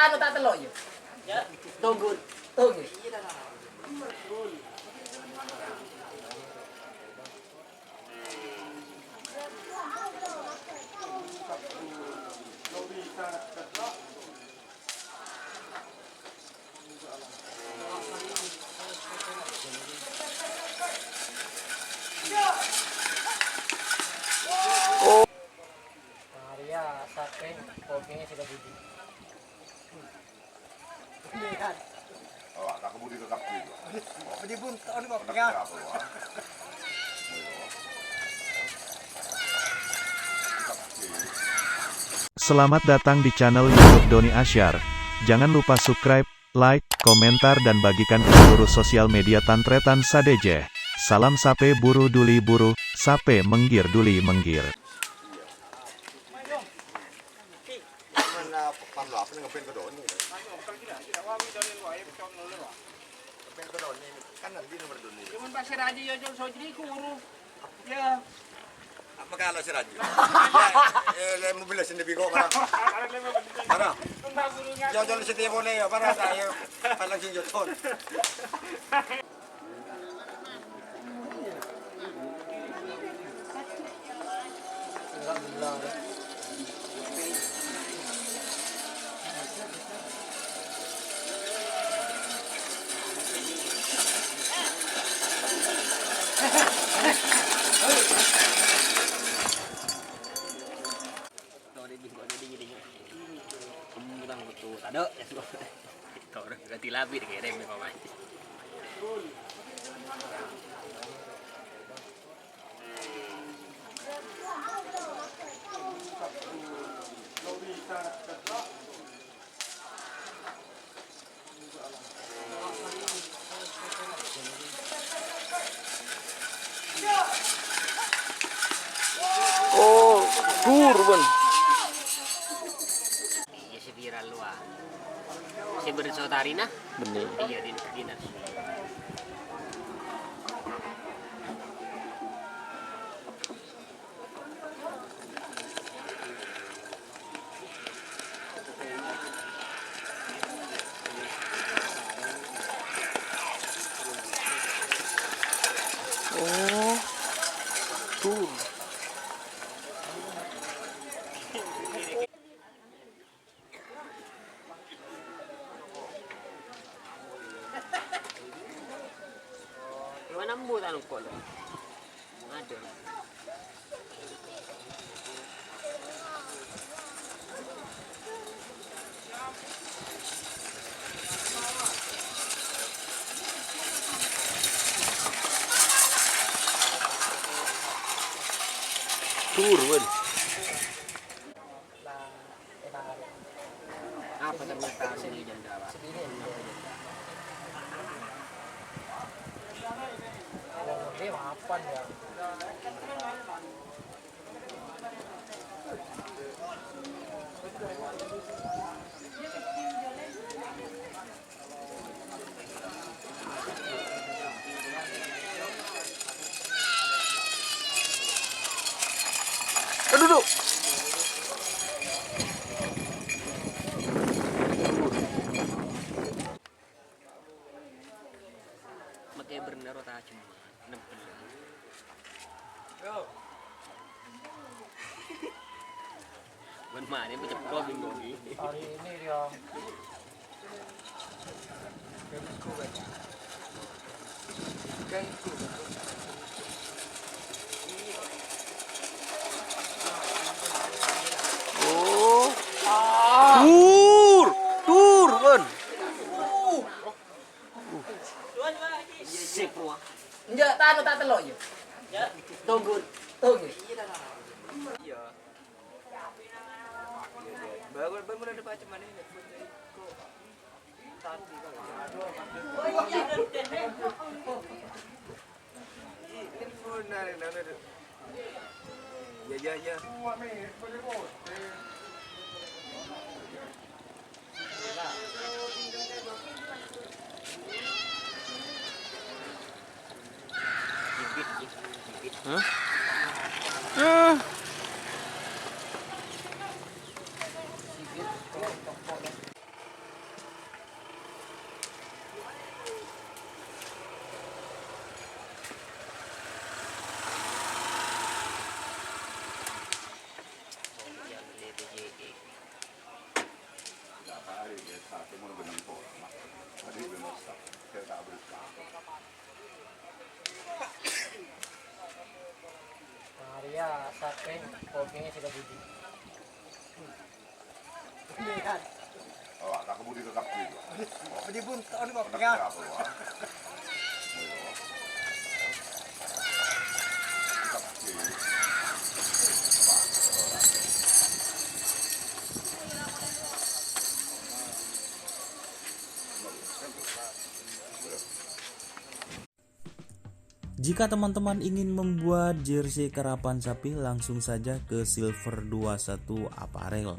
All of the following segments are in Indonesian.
anu tak telok yo. Ya. Tunggu. Tunggu. Maria, sate, kopinya sudah budi. Lihat. Oh, tak kebudi tetap gitu. Budi bunton kok ya. Selamat datang di channel YouTube Doni Asyar. Jangan lupa subscribe, like, komentar dan bagikan ke seluruh sosial media Tantretan Sadejeh. Salam sape buru duli buru, sape menggir duli menggir. Mana panlo apa ngapain ke doni? Ngapain ke doni? Kan nanti nomor doni. Cuman pasir aja ya jual sojri kuru. Ya. Apa kalau si Raji? Ya, mobil sendiri kok mana? Mana? Jual setiap boleh ya, mana saya langsung jual. Ada ya semua. Kau udah ganti labi kayak rem nih paman. Oh, turun. Iya si viral lu ah. Si bersaudari nah. Bener. Iya di dinas. Oh, turun. Gimana mbut anu kok lo? Ada. Turun. Apa ternyata sini janda pak? Dia mapan ya. Duduk. Makai berenang rota cuma 6 bulan. Yo. Bukan mana macam kau bingung ni. Hari ini dia gengku. Oh, turun. Sip ruah. Enggak, tak anu tak telok yo. Ya. Tunggu. Tunggu. Iya. Baru ada macam mana ni? Tadi kan. Telepon nana. Ya. Hah? Kopinya sudah budi. Oh, tak kebudi tetap gitu. Budi buntu ini kok Pegang. Jika teman-teman ingin membuat jersey karapan sapi, langsung saja ke Silver 21 Apparel.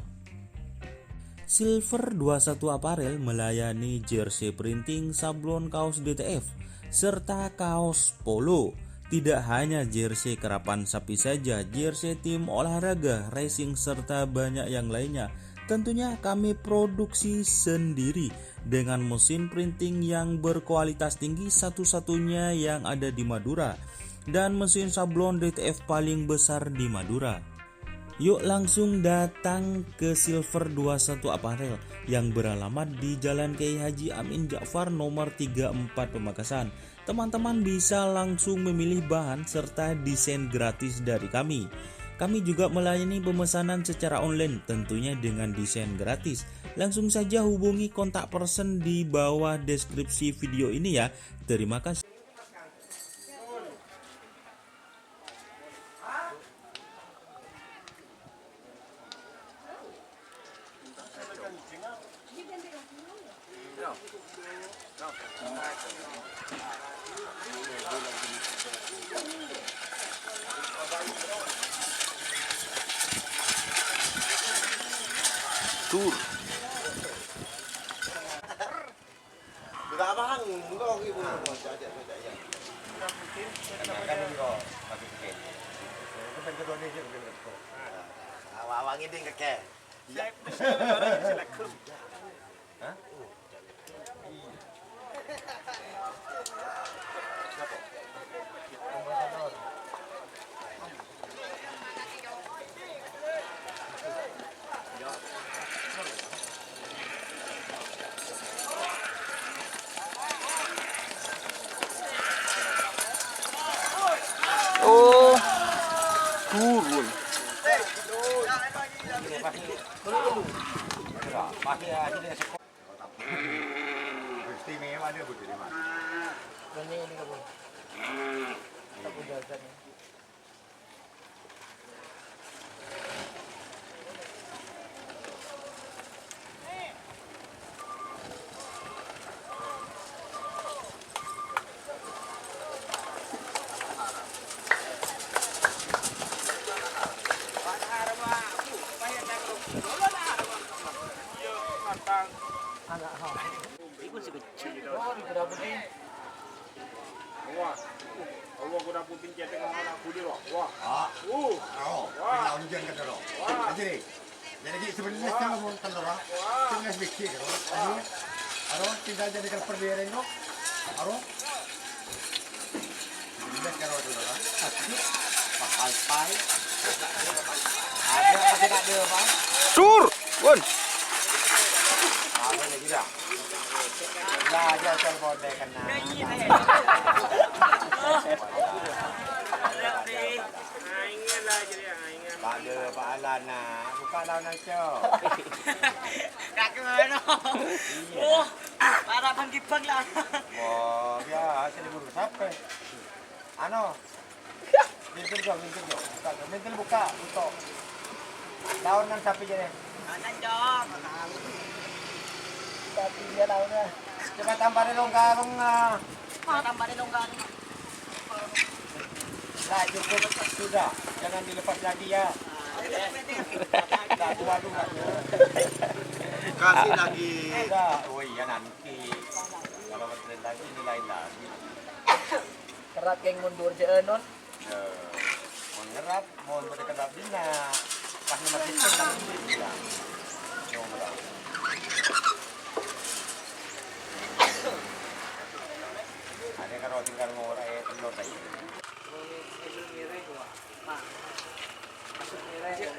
Silver 21 Apparel melayani jersey printing, sablon kaos DTF, serta kaos polo. Tidak hanya jersey karapan sapi saja, jersey tim olahraga, racing, serta banyak yang lainnya. Tentunya kami produksi sendiri dengan mesin printing yang berkualitas tinggi, satu-satunya yang ada di Madura, dan mesin sablon DTF paling besar di Madura. Yuk langsung datang ke Silver 21 Apparel yang beralamat di Jalan Kiai Haji Amin Ja'far nomor 34 Pamekasan. Teman-teman bisa langsung memilih bahan serta desain gratis dari kami. Kami juga melayani pemesanan secara online, tentunya dengan desain gratis. Langsung saja hubungi kontak person di bawah deskripsi video ini ya. Terima kasih. Tur. Sudah bang, enggak ibu mau saja ya. Kan ini kok masih kek. Itu kan kedua ini juga kok. Awang ini kek. Hah? Oh. Turun. Pakai aja deh sekolah. Istimewa dia begini mas. Ini kamu. Aku jajan. Ibu sih kecil. Oh, di berapa sih? Wah, Allah kuda putih cetek sama anak budi loh. Wah, Oh, kalau hujan kan dulu. Jadi sebenarnya kalau mau kan dulu, tinggal sedikit kan. Aro, tinggal jadi kalau perbedaan itu, aro. Jadi kalau dulu, bakal pai. Ada masih ada apa? Tur, Bun. Ada lagi dah. Lah, jangan bodoh kena. aingnya lah jadi aingnya. Pada Pak Alana, buka lawan aja. Kak kemana? Oh, para panggibang lah. Wah, biasa diburu sampai. Ano? Mintil jo. Buka, mintil buka, tutup. Daun nang sapi jadi. Anan dong. Tapi dia tahunya. Coba tambah longgarong na. Tambah di longgan. Nah, cukup sudah. Jangan dilepas lagi ya. Nah, waduh. Kasih lagi. Sudah. Oh iya nanti. Kalau bertren lagi nilai lagi. Kerat geng mundur jenon. Mau ngerap, mau berdekat dina. Pas nomor itu nanti bilang. Ada kalau tinggal mau telur lagi.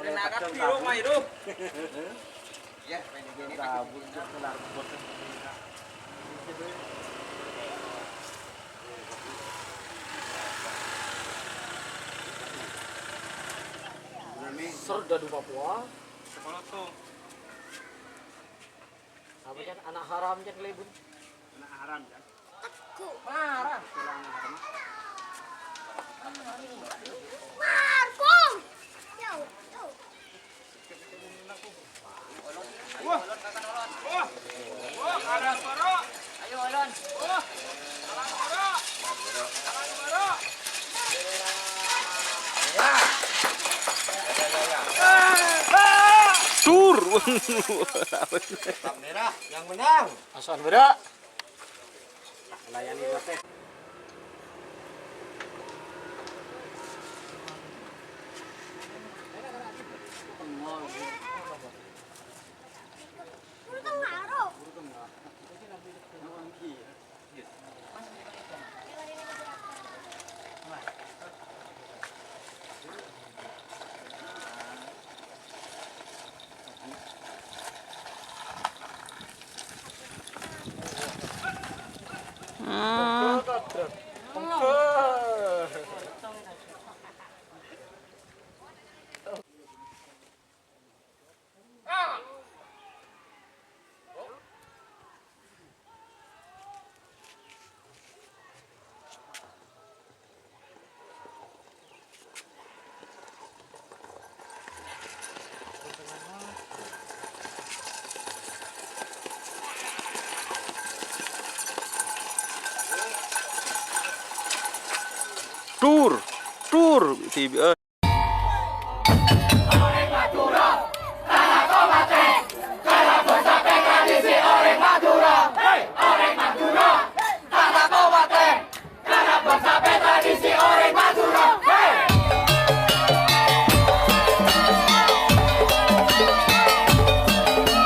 Nak piro mah itu? Ya, ini rabun kelar bot. Serda di Papua. Sekolah tuh Apa kan anak haram kan lebun. anak haram kan. Marah. Wah, ada suara. Ayo Olon. Sur. Merah yang menang. Asuhan beda. Layani mate. Tur.